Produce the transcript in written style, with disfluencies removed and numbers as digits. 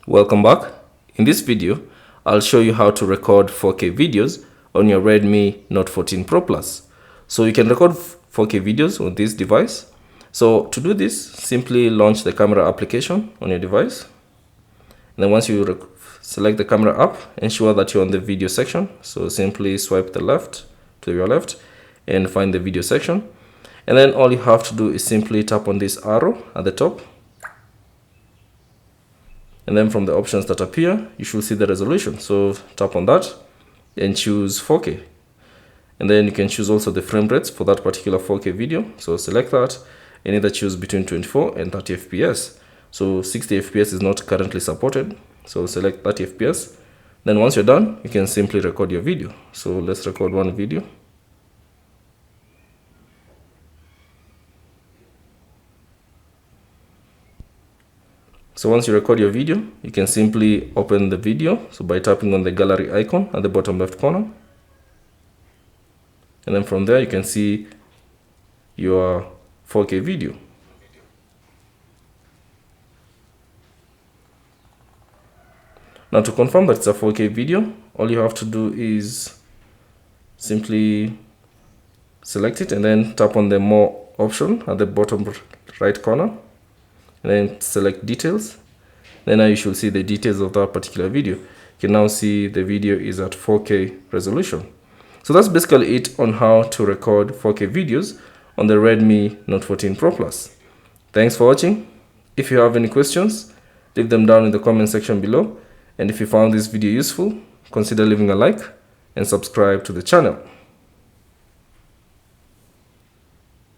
Welcome back. In this video, I'll show you how to record 4K videos on your Redmi Note 14 Pro Plus. So you can record 4K videos on this device. So to do this, simply launch the camera application on your device. And then once you select the camera app, ensure that you're on the video section. So simply swipe to your left and find the video section. And then all you have to do is simply tap on this arrow at the top. And then from the options that appear, you should see the resolution. So tap on that and choose 4K. And then you can choose also the frame rates for that particular 4K video. So select that and either choose between 24 and 30 FPS. So 60 FPS is not currently supported. So select 30 FPS. Then once you're done, you can simply record your video. So let's record one video. So once you record your video, you can simply open the video. So by tapping on the gallery icon at the bottom left corner. And then from there, you can see your 4K video. Now to confirm that it's a 4K video, all you have to do is simply select it and then tap on the more option at the bottom right corner. And then select details. Then now you should see the details of that particular video. You can now see the video is at 4K resolution. So that's basically it on how to record 4K videos on the Redmi Note 14 Pro Plus. Thanks for watching. If you have any questions, leave them down in the comment section below. And if you found this video useful, consider leaving a like and subscribe to the channel.